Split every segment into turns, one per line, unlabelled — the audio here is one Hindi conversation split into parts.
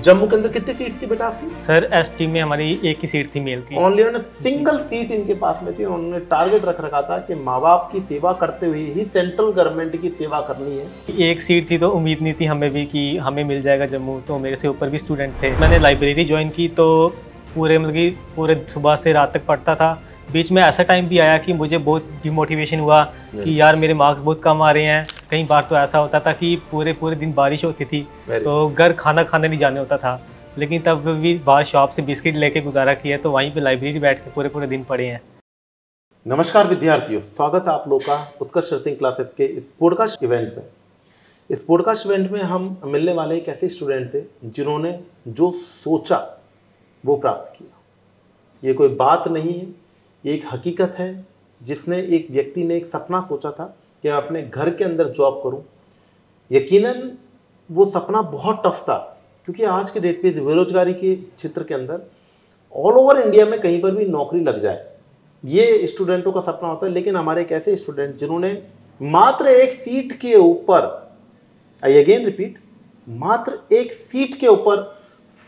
जम्मू के अंदर कितनी सीट थी बेटा आपकी?
सर एसटी में हमारी एक ही सीट थी मेल की।
ओनली ऑन सिंगल सीट इनके पास में थी। उन्होंने टारगेट रख रखा था कि माँ बाप की सेवा करते हुए ही सेंट्रल गवर्नमेंट की सेवा करनी है।
एक सीट थी तो उम्मीद नहीं थी हमें भी कि हमें मिल जाएगा जम्मू, तो मेरे से ऊपर भी स्टूडेंट थे। मैंने लाइब्रेरी ज्वाइन की तो पूरे सुबह से रात तक पढ़ता था। बीच में ऐसा टाइम भी आया कि मुझे बहुत डिमोटिवेशन हुआ कि यार मेरे मार्क्स बहुत कम आ रहे हैं। कई बार तो ऐसा होता था कि पूरे दिन बारिश होती थी तो घर खाना खाने नहीं जाने होता था, लेकिन तब भी बाहर शॉप से बिस्किट लेके गुजारा किया, तो वहीं पे लाइब्रेरी बैठ के पूरे दिन पढ़े हैं।
नमस्कार विद्यार्थियों, स्वागत है आप लोग का उत्कर्ष नर्सिंग क्लासेस के इस पॉडकास्ट इवेंट में। इस पॉडकास्ट इवेंट में हम मिलने वाले एक ऐसे स्टूडेंट थे जिन्होंने जो सोचा वो प्राप्त किया। ये कोई बात नहीं है, ये एक हकीकत है। जिसने एक व्यक्ति ने एक सपना सोचा था कि मैं अपने घर के अंदर जॉब करूं। यकीनन वो सपना बहुत टफ था, क्योंकि आज के डेट पे बेरोजगारी के क्षेत्र के अंदर ऑल ओवर इंडिया में कहीं पर भी नौकरी लग जाए, ये स्टूडेंटों का सपना होता है। लेकिन हमारे एक ऐसे स्टूडेंट जिन्होंने मात्र एक सीट के ऊपर, आई अगेन रिपीट, मात्र एक सीट के ऊपर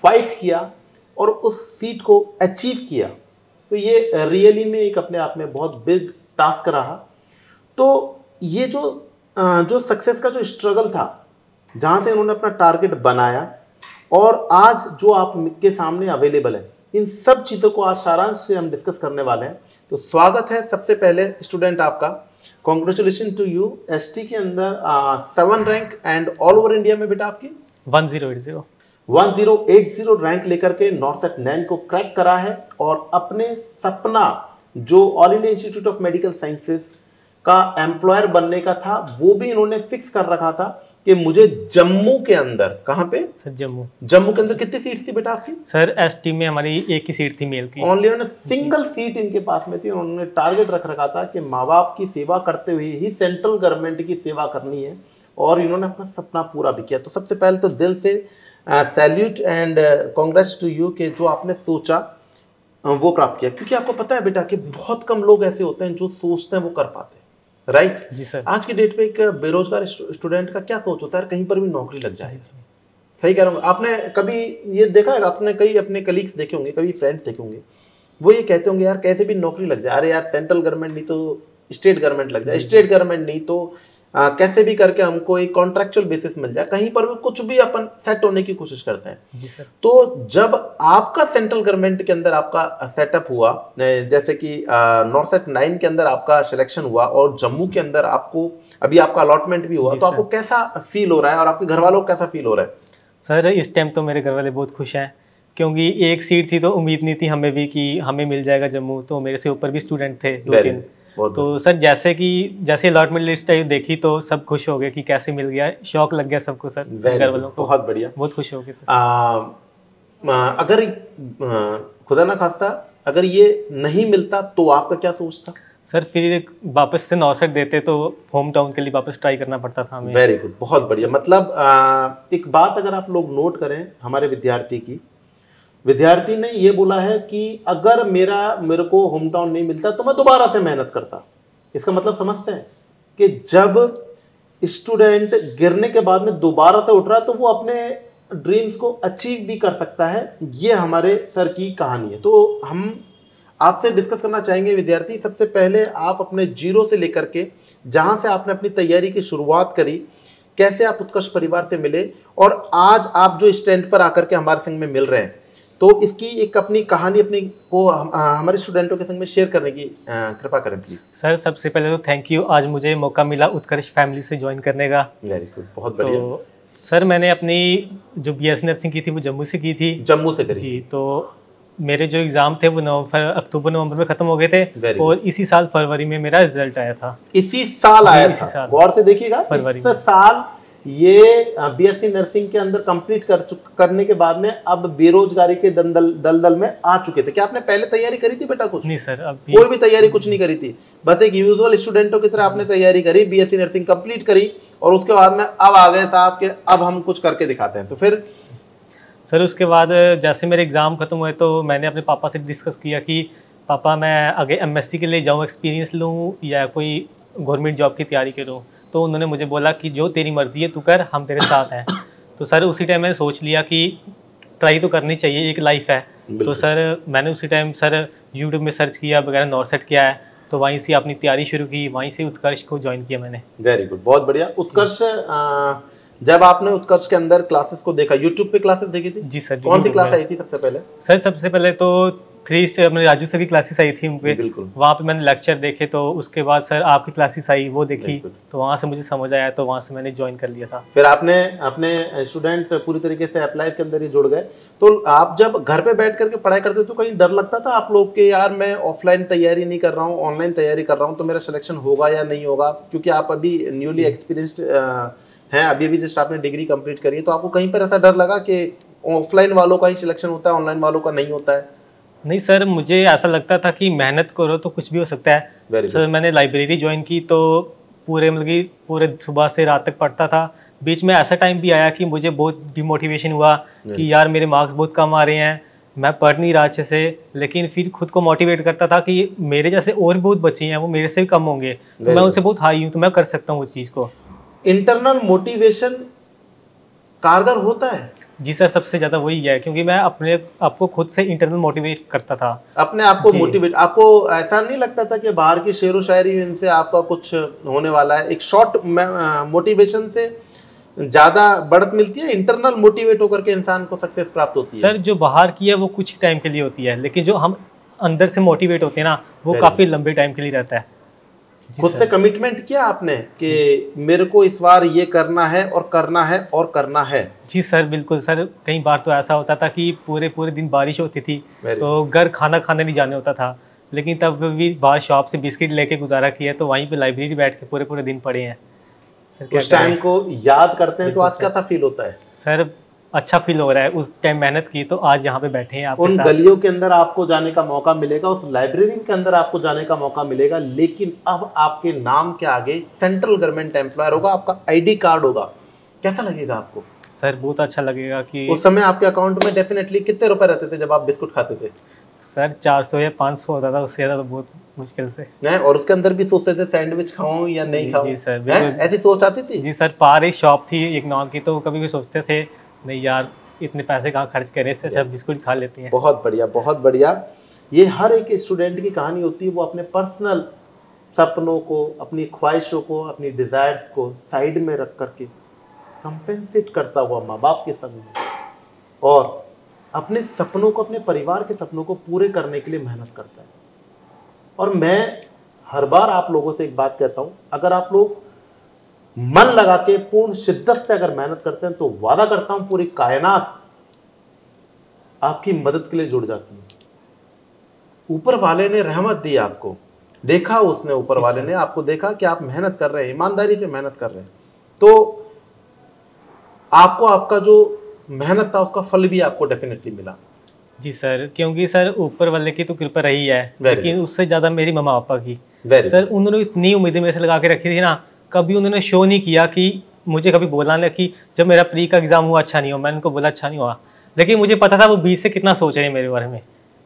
फाइट किया और उस सीट को अचीव किया, तो ये रियली में एक अपने आप में बहुत बिग टास्क रहा। तो ये जो सक्सेस का जो स्ट्रगल था, जहाँ से इन्होंने अपना टारगेट बनाया और आज जो आपके सामने अवेलेबल है, इन सब चीज़ों को आज सारांश से हम डिस्कस करने वाले हैं। तो स्वागत है सबसे पहले स्टूडेंट आपका। Congratulation to you. एसटी के अंदर 7 rank and all over India में बेटा आपकी 1080 रैंक लेकर के नॉर्सेट 9 को क्रैक करा है और अपने सपना जो all India institute of medical sciences का एम्प्लॉयर बनने का था, वो भी इन्होंने फिक्स कर रखा था कि मुझे जम्मू के अंदर, कहाँ पे
सर?
जम्मू के अंदर कितनी सीट थी बेटा आपकी?
सर एसटी में हमारी एक ही सीट थी मेल की।
ओनली ऑन सिंगल सीट इनके पास में थी। उन्होंने टारगेट रख रखा था कि माँ बाप की सेवा करते हुए ही सेंट्रल गवर्नमेंट की सेवा करनी है, और इन्होंने अपना सपना पूरा भी किया। तो सबसे पहले तो दिल से salute and congrats to you कि जो आपने सोचा वो प्राप्त किया। क्योंकि आपको पता है बेटा कि बहुत कम लोग ऐसे होते हैं जो सोचते हैं वो कर पाते हैं, राइट?
जी सर।
आज की डेट पे एक बेरोजगार स्टूडेंट का क्या सोच होता है, कहीं पर भी नौकरी लग जाए। सही कह रहा हूँ। आपने कभी ये देखा है, आपने कई अपने कलीग्स देखे होंगे, कभी फ्रेंड्स देखे होंगे, वो ये कहते होंगे यार कैसे भी नौकरी लग जाए, अरे यार सेंट्रल गवर्नमेंट नहीं तो स्टेट गवर्नमेंट लग जाए, स्टेट गवर्नमेंट नहीं तो कैसे भी करके हमको एक कॉन्ट्रैक्चुअल बेसिस मिल जाए, कहीं पर भी कुछ भी अपन सेट होने की कोशिश करते हैं।
जी सर।
तो जब आपका सेंट्रल गवर्नमेंट के अंदर आपका सेटअप हुआ, जैसे कि नॉर्सेट 9 के अंदर आपका सिलेक्शन हुआ और जम्मू के अंदर आपको अभी आपका अलॉटमेंट भी हुआ, तो आपको कैसा फील हो रहा है और आपके घर वालों को कैसा फील हो रहा है? सर
इस टाइम तो मेरे घर वाले बहुत खुश हैं, क्योंकि एक सीट थी तो उम्मीद नहीं थी हमें भी कि हमें मिल जाएगा जम्मू, तो मेरे से ऊपर भी स्टूडेंट थे 2-3। तो सर जैसे अलॉटमेंट लिस्ट देखी तो सब खुश हो गए कि कैसे मिल गया, शौक लग गया सबको सर, घर वालों को।
बहुत बढ़िया,
बहुत खुश हो गए।
अगर खुदा ना खास्ता अगर ये नहीं मिलता तो आपका क्या सोच था?
सर फिर वापस से नॉर्सेट देते तो होम टाउन के लिए वापस ट्राई करना पड़ता था हमें।
वेरी गुड, बहुत बढ़िया। मतलब एक बात अगर आप लोग नोट करें, हमारे विद्यार्थी ने ये बोला है कि अगर मेरे को होम टाउन नहीं मिलता तो मैं दोबारा से मेहनत करता। इसका मतलब समझते हैं कि जब स्टूडेंट गिरने के बाद में दोबारा से उठ रहा है तो वो अपने ड्रीम्स को अचीव भी कर सकता है। ये हमारे सर की कहानी है। तो हम आपसे डिस्कस करना चाहेंगे विद्यार्थी, सबसे पहले आप अपने जीरो से लेकर के जहां से आपने अपनी तैयारी की शुरुआत करी, कैसे आप उत्कर्ष परिवार से मिले और आज आप जो स्टैंड पर आकर के हमारे संग में मिल रहे हैं, तो इसकी एक अपनी कहानी हमारे स्टूडेंटों के संग में शेयर करने की कृपा करें प्लीज।
सर सबसे पहले तो थैंक यू, आज मुझे मौका मिला उत्कर्ष फैमिली से ज्वाइन करने का।
वेरी गुड, बहुत बढ़िया।
तो सर मैंने अपनी जो बीएससी नर्सिंग की थी वो जम्मू से की थी।
जम्मू से करी
जी। तो मेरे जो एग्जाम थे वो अक्टूबर नवंबर में खत्म हो गए थे और इसी साल फरवरी में मेरा रिजल्ट आया था।
इसी साल आया था, गौर से देखिएगा, इस साल ये बीएससी नर्सिंग के अंदर कंप्लीट करने के बाद में अब बेरोजगारी के दलदल में आ चुके थे। क्या आपने पहले तैयारी करी थी बेटा? कुछ
नहीं सर, अब
कोई भी तैयारी कुछ नहीं करी थी, बस एक यूजुअल स्टूडेंटों की तरह आपने तैयारी करी, बीएससी नर्सिंग कंप्लीट करी और उसके बाद में अब आ गए साहब के अब हम कुछ करके दिखाते हैं। तो फिर
सर उसके बाद जैसे मेरे एग्ज़ाम खत्म हुए तो मैंने अपने पापा से डिस्कस किया कि पापा मैं आगे एमएससी के लिए जाऊँ, एक्सपीरियंस लूँ या कोई गवर्नमेंट जॉब की तैयारी करूँ। तो उन्होंने मुझे बोला कि जो तेरी मर्ज़ी है तू कर, हम तेरे साथ हैं। तो सर उसी टाइम मैंने सोच लिया कि ट्राई तो करनी चाहिए, एक लाइफ है। तो सर मैंने उसी टाइम सर यूट्यूब में सर्च किया वगैरह, नॉर्सेट किया है, तो वहीं से अपनी तैयारी शुरू की, वहीं से उत्कर्ष को ज्वाइन किया मैंने।
वेरी गुड, बहुत बढ़िया। उत्कर्ष, जब आपने उत्कर्ष के अंदर क्लासेस को देखा, यूट्यूब पे क्लासेस देखी थी?
जी सर।
कौन सी क्लास आई थी सबसे पहले?
सर सबसे पहले तो 3 से मैंने राजू सर की क्लासेस आई थी उनपे, वहाँ पे मैंने लेक्चर देखे, तो उसके बाद सर आपकी क्लासेस आई, वो देखी, तो वहाँ से मुझे समझ आया, तो वहाँ से मैंने ज्वाइन कर लिया था।
फिर आपने अपने स्टूडेंट पूरी तरीके से अप्लाई के अंदर ही जुड़ गए। तो आप जब घर पे बैठ करके पढ़ाई करते तो कहीं डर लगता था आप लोग के, यार मैं ऑफलाइन तैयारी नहीं कर रहा हूँ, ऑनलाइन तैयारी कर रहा हूँ, तो मेरा सिलेक्शन होगा या नहीं होगा? क्योंकि आप अभी न्यूली एक्सपीरियंस्ड हैं, अभी जस्ट आपने डिग्री कंप्लीट करी है, तो आपको कहीं पर ऐसा डर लगा कि ऑफलाइन वालों का ही सिलेक्शन होता है, ऑनलाइन वालों का नहीं होता है?
नहीं सर, मुझे ऐसा लगता था कि मेहनत करो तो कुछ भी हो सकता है। सर मैंने लाइब्रेरी ज्वाइन की, तो पूरे सुबह से रात तक पढ़ता था। बीच में ऐसा टाइम भी आया कि मुझे बहुत डिमोटिवेशन हुआ कि यार मेरे मार्क्स बहुत कम आ रहे हैं, मैं पढ़ नहीं रहा अच्छे से, लेकिन फिर खुद को मोटिवेट करता था कि मेरे जैसे और बहुत बच्चे हैं, वो मेरे से भी कम होंगे, तो मैं उनसे बहुत हाई हूँ, तो मैं कर सकता हूँ वो चीज़ को।
इंटरनल मोटिवेशन कारगर होता है?
जी सर, सबसे ज्यादा वही है, क्योंकि मैं अपने आपको खुद से इंटरनल मोटिवेट करता था, अपने
आप को मोटिवेट। आपको ऐसा नहीं लगता था कि बाहर की शेरो शायरी इनसे आपका कुछ होने वाला है? एक शॉर्ट मोटिवेशन से ज्यादा बढ़त मिलती है, इंटरनल मोटिवेट होकर के इंसान को सक्सेस प्राप्त होती है?
सर जो बाहर की है वो कुछ टाइम के लिए होती है, लेकिन जो हम अंदर से मोटिवेट होते हैं ना, वो काफी लंबे टाइम के लिए रहता है।
खुद से कमिटमेंट किया आपने कि मेरे को इस बार ये करना है और करना है और करना है?
जी सर बिल्कुल सर। कई बार तो ऐसा होता था कि पूरे दिन बारिश होती थी, तो घर खाना खाने नहीं जाने होता था, लेकिन तब भी बाहर शॉप से बिस्किट लेके गुजारा किया, तो वहीं पे लाइब्रेरी बैठ के पूरे दिन पढ़े हैं।
उस टाइम को याद करते हैं तो आज कैसा फील होता है?
सर अच्छा फील हो रहा है, उस टाइम मेहनत की तो आज यहाँ पे बैठे हैं आपके
उन
साथ।
गलियों के अंदर आपको जाने का मौका मिलेगा, उस लाइब्रेरी के अंदर आपको जाने का मौका मिलेगा, लेकिन अब आपके नाम के आगे सेंट्रल गवर्नमेंट एम्प्लॉयर होगा, आपका आईडी कार्ड होगा। कैसा लगेगा आपको?
सर बहुत अच्छा लगेगा। कि
उस समय आपके अकाउंट में डेफिनेटली कितने रुपए रहते थे जब आप बिस्कुट खाते थे?
सर 400 या 500 होता था, उससे ज्यादा तो बहुत मुश्किल से।
नहीं, और उसके अंदर भी सोचते थे सैंडविच खाऊं या नहीं खाऊं?
जी सर,
ऐसी सोच आती थी?
जी सर, पार ही शॉप थी एक नॉन की, तो कभी भी सोचते थे नहीं यार इतने पैसे कहाँ खर्च करें, इससे अच्छा बिस्कुट खा लेते हैं।
बहुत बढ़िया, बहुत बढ़िया। ये हर एक स्टूडेंट की कहानी होती है, वो अपने पर्सनल सपनों को, अपनी ख्वाहिशों को, अपनी डिजायर्स को साइड में रख करके कंपेंसेट करता हुआ माँ बाप के संग में, और अपने सपनों को, अपने परिवार के सपनों को पूरे करने के लिए मेहनत करता है। और मैं हर बार आप लोगों से एक बात कहता हूं, अगर आप लोग मन लगा के पूर्ण शिद्दत से अगर मेहनत करते हैं, तो वादा करता हूं पूरी कायनात आपकी मदद के लिए जुड़ जाती है। ऊपर वाले ने रहमत दी आपको, देखा उसने, ऊपर वाले ने आपको देखा कि आप मेहनत कर रहे हैं, ईमानदारी से मेहनत कर रहे हैं, तो आपको आपका जो मेहनत था उसका फल भी आपको डेफिनेटली मिला।
जी सर, क्योंकि सर ऊपर वाले की तो कृपा रही है, लेकिन उससे ज्यादा मेरी मम्मा पापा की। सर उन्होंने इतनी उम्मीदें मेरे से लगा के रखी थी ना, कभी उन्होंने शो नहीं किया कि मुझे कभी बोला ना कि जब मेरा प्री का एग्जाम हुआ अच्छा नहीं हुआ, मैंने उनको बोला अच्छा नहीं हुआ, लेकिन मुझे पता था वो बीच से कितना सोच रहे हैं मेरे बारे में।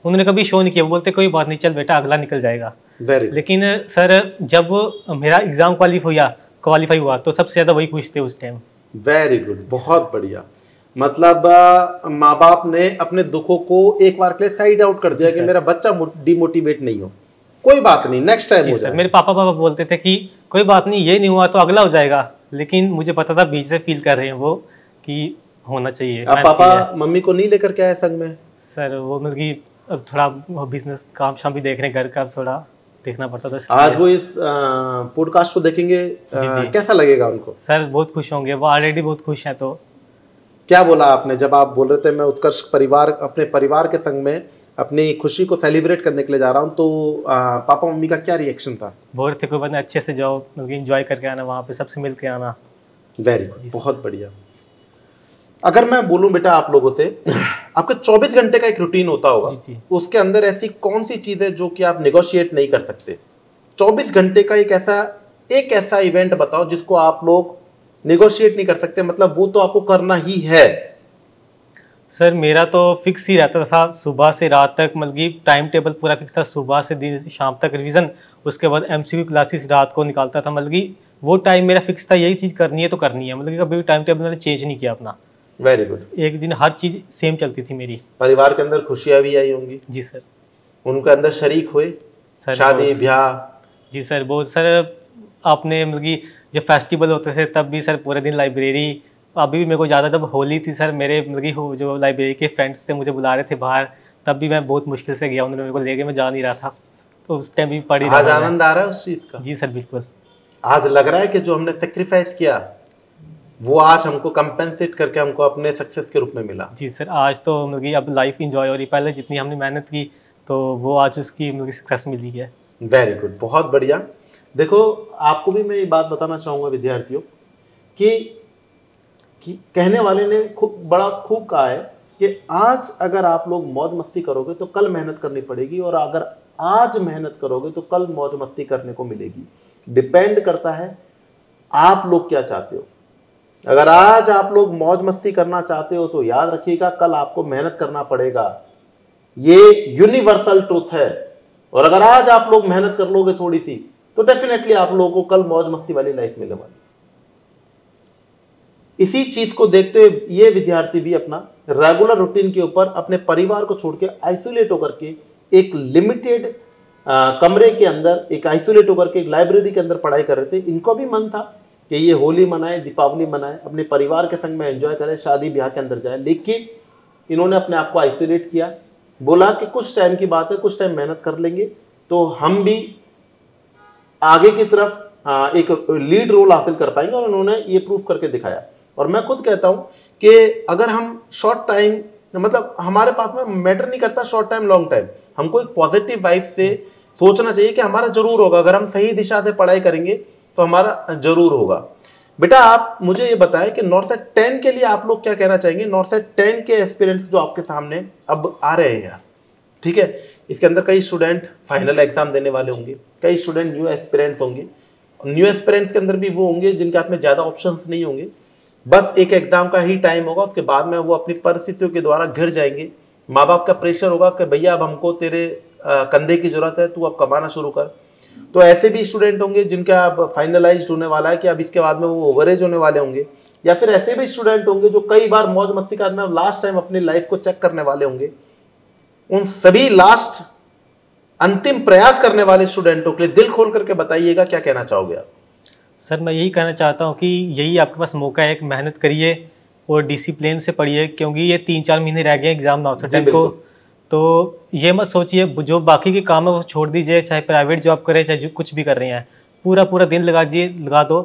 उन्होंने कभी शो नहीं किया, वो बोलते कोई बात नहीं, चल बेटा अगला निकल जाएगा। लेकिन सर जब मेरा एग्जाम क्वालिफाई हुआ तो सबसे ज्यादा वही खुश थे उस टाइम।
वेरी गुड, बहुत बढ़िया। मतलब माँ बाप ने अपने दुखों को एक बार के लिए साइड आउट कर दिया कि मेरा बच्चा डिमोटिवेट नहीं हो, कोई बात नहीं, नेक्स्ट टाइम हो जाएगा।
मेरे पापा बोलते थे कि कोई बात नहीं, ये नहीं हुआ तो अगला हो जाएगा, लेकिन मुझे पता था बीच से फील कर रहे हैं वो कि होना चाहिए।
अब पापा मम्मी को नहीं लेकर के आए संग में?
सर वो मतलब कि अब थोड़ा बिजनेस काम शाम भी देख रहे हैं, घर का थोड़ा देखना पड़ता था।
आज वो इस पॉडकास्ट को देखेंगे, कैसा लगेगा उनको?
सर बहुत खुश होंगे, वो ऑलरेडी बहुत खुश हैं। तो
क्या बोला आपने जब आप बोल रहे थे मैं उत्कर्ष परिवार, अपने परिवार के संग में अपनी खुशी को सेलिब्रेट करने के लिए जा रहा हूँ, तो पापा मम्मी का क्या रिएक्शन था?
बोल रहे थे कोई बात नहीं, अच्छे से जाओ, एंजॉय करके आना, वहाँ पे सबसे मिल के आना।
वेरी गुड, बहुत बढ़िया। अगर मैं बोलूं बेटा आप लोगों से, आपका 24 घंटे का एक रूटीन होता होगा, उसके अंदर ऐसी कौन सी चीज है जो कि आप नेगोशिएट नहीं कर सकते? 24 घंटे का एक ऐसा इवेंट बताओ जिसको आप लोग नेगोशिएट नहीं कर सकते, मतलब वो तो आपको करना ही है।
सर मेरा तो फिक्स ही रहता था, सुबह से रात तक, मतलब कि टाइम टेबल पूरा फिक्स था। सुबह से दिन शाम तक रिवीजन, उसके बाद एमसीक्यू क्लासेस रात को निकालता था, मतलब कि वो टाइम मेरा फिक्स था, यही चीज़ करनी है तो करनी है, मतलब कि कभी भी टाइम टेबल मैंने चेंज नहीं किया अपना।
Very good.
एक दिन हर चीज सेम चलती थी मेरी।
परिवार के अंदर खुशियां भी आई होंगी?
जी सर।
उनके अंदर शरीक हुए
सर
शादी ब्याह?
जी सर बहुत सर। आपने मतलब कि जब फेस्टिवल होते थे तब भी सर पूरे दिन लाइब्रेरी। अभी भी मेरे को ज़्यादा जब होली थी सर, मेरे मतलब कि जो लाइब्रेरी के फ्रेंड्स थे मुझे बुला रहे थे बाहर, तब भी मैं बहुत मुश्किल से गया, उन्होंने मेरे को लेके, मैं जा नहीं रहा था, तो उस टाइम भी पढ़ी रहा।
आज आनंद आ रहा है उस चीज़ का?
जी सर बिल्कुल।
आज लग रहा है कि जो हमने सेक्रीफाइस किया वो आज हमको कंपेंसेट करके हमको अपने सक्सेस के रूप में मिला।
जी सर, आज तो मतलब कि अब लाइफ इंजॉय हो रही, पहले जितनी हमने मेहनत की तो वो आज उसकी मतलब सक्सेस मिली है।
वेरी गुड, बहुत बढ़िया। देखो आपको भी मैं ये बात बताना चाहूँगा विद्यार्थियों कि कहने वाले ने खूब कहा है कि आज अगर आप लोग मौज मस्ती करोगे तो कल मेहनत करनी पड़ेगी, और अगर आज मेहनत करोगे तो कल मौज मस्ती करने को मिलेगी। डिपेंड करता है आप लोग क्या चाहते हो। अगर आज आप लोग मौज मस्ती करना चाहते हो तो याद रखिएगा कल आपको मेहनत करना पड़ेगा, ये यूनिवर्सल ट्रूथ है। और अगर आज आप लोग मेहनत कर लोगे थोड़ी सी तो डेफिनेटली आप लोगों को कल मौज मस्ती वाली लाइफ मिलने वाली। इसी चीज को देखते हुए ये विद्यार्थी भी अपना रेगुलर रूटीन के ऊपर अपने परिवार को छोड़ के आइसोलेट होकर के एक लिमिटेड कमरे के अंदर, एक आइसोलेट होकर के एक लाइब्रेरी के अंदर पढ़ाई कर रहे थे। इनको भी मन था कि ये होली मनाए, दीपावली मनाए, अपने परिवार के संग में एंजॉय करें, शादी ब्याह के अंदर जाए, लेकिन इन्होंने अपने आप को आइसोलेट किया। बोला कि कुछ टाइम की बात है, कुछ टाइम मेहनत कर लेंगे तो हम भी आगे की तरफ एक लीड रोल हासिल कर पाएंगे, और उन्होंने ये प्रूफ करके दिखाया। और मैं खुद कहता हूं कि अगर हम शॉर्ट टाइम, मतलब हमारे पास में मैटर नहीं करता शॉर्ट टाइम लॉन्ग टाइम, हमको एक पॉजिटिव वाइब से सोचना चाहिए कि हमारा जरूर होगा। अगर हम सही दिशा से पढ़ाई करेंगे तो हमारा जरूर होगा। बेटा आप मुझे ये बताएं कि नॉर्सेट 10 के लिए आप लोग क्या कहना चाहेंगे? नॉर्सेट 10 के एस्पिरेंट्स जो आपके सामने अब आ रहे हैं, ठीक है, इसके अंदर कई स्टूडेंट फाइनल एग्जाम देने वाले होंगे, कई स्टूडेंट न्यू एस्पिरेंट्स होंगे। न्यू एस्पिरेंट्स के अंदर भी वो होंगे जिनके हाथ में ज़्यादा ऑप्शंस नहीं होंगे, बस एक एग्जाम का ही टाइम होगा, उसके बाद में वो अपनी परिस्थितियों के द्वारा घिर जाएंगे। माँ बाप का प्रेशर होगा कि भैया अब हमको तेरे कंधे की जरूरत है, तू अब कमाना शुरू कर। तो ऐसे भी स्टूडेंट होंगे जिनका अब फाइनलाइज्ड होने वाला है कि अब इसके बाद में वो ओवरेज होने वाले होंगे, या फिर ऐसे भी स्टूडेंट होंगे जो कई बार मौज मस्ती के बाद में लास्ट टाइम अपनी लाइफ को चेक करने वाले होंगे। उन सभी लास्ट अंतिम प्रयास करने वाले स्टूडेंटों के लिए दिल खोल करके बताइएगा क्या कहना चाहोगे आप?
सर मैं यही कहना चाहता हूँ कि यही आपके पास मौका है, मेहनत करिए और डिसिप्लिन से पढ़िए, क्योंकि ये 3-4 महीने रह गए एग्जाम नॉर्सेट को। तो ये मत सोचिए जो बाकी के काम है वो छोड़ दीजिए, चाहे प्राइवेट जॉब करें चाहे जो कुछ भी कर रहे हैं, पूरा दिन लगा दो।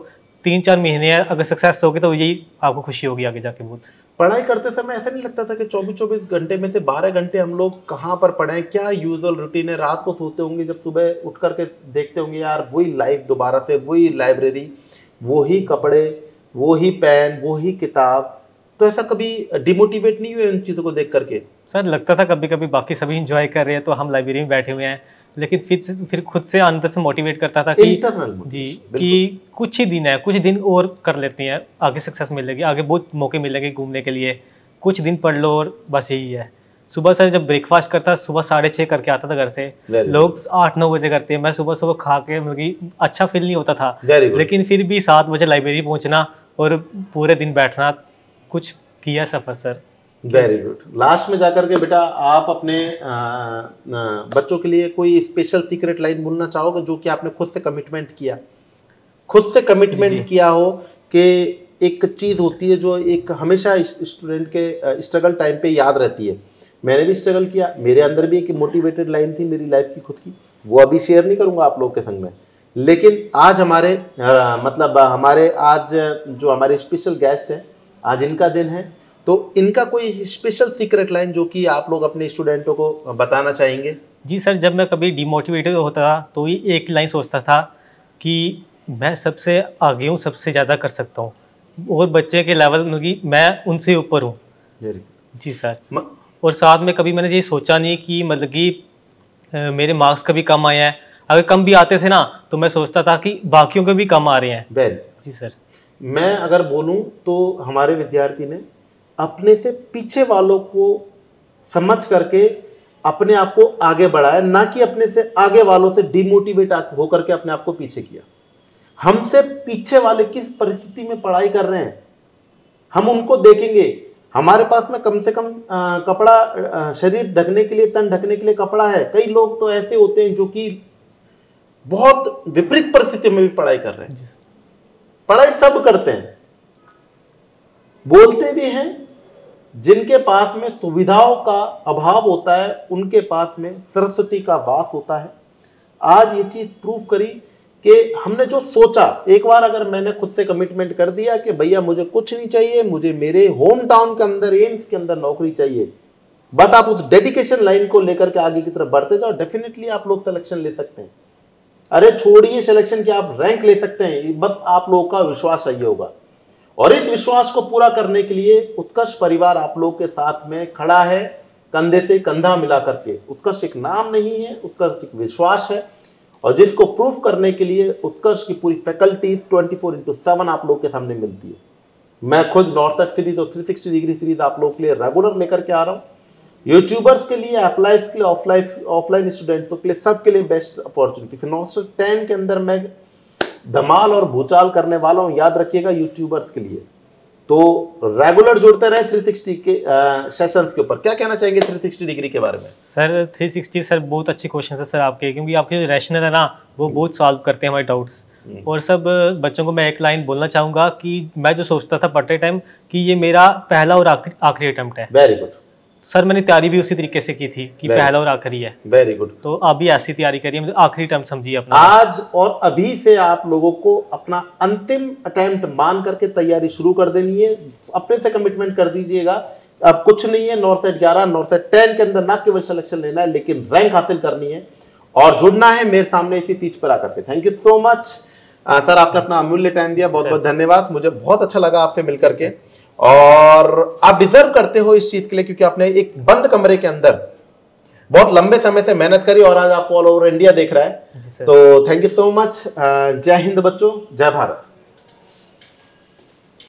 3-4 महीने अगर सक्सेस होगी तो यही आपको खुशी होगी आगे जाके बहुत।
पढ़ाई करते समय ऐसा नहीं लगता था कि 24-24 घंटे में से 12 घंटे हम लोग कहाँ पर पढ़ें? क्या यूजुअल रूटीन है? रात को सोते होंगे, जब सुबह उठ करके देखते होंगे यार वही लाइफ दोबारा से, वही लाइब्रेरी, वही कपड़े, वही पेन, वही किताब। तो ऐसा कभी डिमोटिवेट नहीं हुए उन चीज़ों को देख करके?
सर लगता था कभी कभी बाकी सभी इंजॉय कर रहे हैं तो हम लाइब्रेरी में बैठे हुए हैं, लेकिन फिर खुद से अंदर से मोटिवेट करता था कि जी कि कुछ ही दिन है, कुछ दिन और कर लेते हैं, आगे सक्सेस मिलेगी, आगे बहुत मौके मिलेंगे घूमने के लिए, कुछ दिन पढ़ लो और बस यही है। सुबह सर जब ब्रेकफास्ट करता सुबह 6:30 करके आता था घर से, लोग 8-9 बजे करते हैं, मैं सुबह खा के मतलब अच्छा फील नहीं होता था, लेकिन फिर भी 7 बजे लाइब्रेरी पहुंचना और पूरे दिन बैठना, कुछ किया सफर सर।
Very good. लास्ट में जाकर के बेटा आप अपने बच्चों के लिए कोई स्पेशल सीक्रेट लाइन बोलना चाहोगे जो कि आपने खुद से कमिटमेंट किया, खुद से कमिटमेंट किया हो कि एक चीज़ होती है जो एक हमेशा स्टूडेंट के स्ट्रगल टाइम पे याद रहती है। मैंने भी स्ट्रगल किया, मेरे अंदर भी एक मोटिवेटेड लाइन थी मेरी लाइफ की खुद की, वो अभी शेयर नहीं करूँगा आप लोग के संग में, लेकिन आज हमारे हमारे आज जो हमारे स्पेशल गेस्ट हैं, आज इनका दिन है, तो इनका कोई स्पेशल सीक्रेट लाइन जो कि आप लोग अपने स्टूडेंटों को बताना चाहेंगे? जी
सर, जब मैं कभी डिमोटिवेटेड होता था तो ये एक लाइन सोचता था कि मैं सबसे आगे हूँ, सबसे ज़्यादा कर सकता हूँ, और बच्चे के लेवल में कि मैं उनसे ऊपर हूँ। जी सर। और साथ में कभी मैंने ये सोचा नहीं कि मतलब कि मेरे मार्क्स कभी कम आए हैं, अगर कम भी आते थे ना तो मैं सोचता था कि बाकियों के भी कम आ रहे हैं। जी सर।
मैं अगर बोलूँ तो हमारे विद्यार्थी ने अपने से पीछे वालों को समझ करके अपने आप को आगे बढ़ाया, ना कि अपने से आगे वालों से डिमोटिवेट होकर के अपने आप को पीछे किया। हमसे पीछे वाले किस परिस्थिति में पढ़ाई कर रहे हैं हम उनको देखेंगे, हमारे पास में कम से कम कपड़ा शरीर ढकने के लिए, तन ढकने के लिए कपड़ा है। कई लोग तो ऐसे होते हैं जो कि बहुत विपरीत परिस्थिति में भी पढ़ाई कर रहे हैं। पढ़ाई सब करते हैं, बोलते भी हैं। जिनके पास में सुविधाओं का अभाव होता है उनके पास में सरस्वती का वास होता है। आज ये चीज प्रूव करी कि हमने जो सोचा, एक बार अगर मैंने खुद से कमिटमेंट कर दिया कि भैया मुझे कुछ नहीं चाहिए, मुझे मेरे होम टाउन के अंदर, एम्स के अंदर नौकरी चाहिए, बस आप उस डेडिकेशन लाइन को लेकर के आगे की तरफ बढ़ते जाओ, डेफिनेटली आप लोग सिलेक्शन ले सकते हैं। अरे छोड़िए सिलेक्शन की, आप रैंक ले सकते हैं, बस आप लोगों का विश्वास चाहिए होगा। और इस विश्वास को पूरा करने के लिए उत्कर्ष परिवार आप लोग के साथ में खड़ा है, कंधे से कंधा मिला करके। उत्कर्ष एक नाम नहीं है, उत्कर्ष एक विश्वास है, और जिसको प्रूफ करने के लिए उत्कर्ष की पूरी फैकल्टीज 24/7 आप लोग के सामने मिलती है। मैं खुद नॉर्थ सीरीज और 360 डिग्री सीरीज आप लोग के लिए रेगुलर लेकर के आ रहा हूँ। यूट्यूबर्स के लिए, एप्लाइज के लिए, ऑफलाइन स्टूडेंट्स के लिए, सबके लिए बेस्ट अपॉर्चुनिटी। नॉर्थ 10 के अंदर मैं धमाल और भूचाल करने वाला हूं, याद रखिएगा यूट्यूबर्स के लिए। तो रेगुलर जुड़ते रहे 360 के सेशंस के ऊपर। क्या कहना चाहेंगे 360 डिग्री के बारे में?
सर 360 सर बहुत अच्छे क्वेश्चन है सर आपके, क्योंकि आपके जो रैशनल है ना वो बहुत सॉल्व करते हैं हमारे डाउट्स। और सब बच्चों को मैं एक लाइन बोलना चाहूँगा कि मैं जो सोचता था पढ़ते टाइम कि ये मेरा पहला और आखिरी अटेम्प्ट है।
वेरी गुड
सर, मैंने तैयारी भी उसी तरीके से की थी कि पहला और आखिरी है।
Very good.
तो अभी ऐसी तैयारी करिए, मतलब आखिरी अटेम्प्ट समझिए अपना।
आज और अभी से आप लोगों को अपना अंतिम अटेम्प्ट मान करके तैयारी शुरू कर देनी है। अपने से कमिटमेंट कर दीजिएगा। अब कुछ नहीं है, नॉर्थ 11 नॉर्थ 10 के अंदर ना केवल सिलेक्शन लेना है, लेकिन रैंक हासिल करनी है और जुड़ना है मेरे सामने इसी सीट पर आकर के। Thank you so much sir, आपने अपना अमूल्य टाइम दिया, बहुत बहुत धन्यवाद। मुझे बहुत अच्छा लगा आपसे मिलकर के, और आप डिजर्व करते हो इस चीज के लिए, क्योंकि आपने एक बंद कमरे के अंदर बहुत लंबे समय से मेहनत करी और आज आपको ऑल ओवर इंडिया देख रहा है। तो थैंक यू सो मच। जय हिंद बच्चों, जय भारत।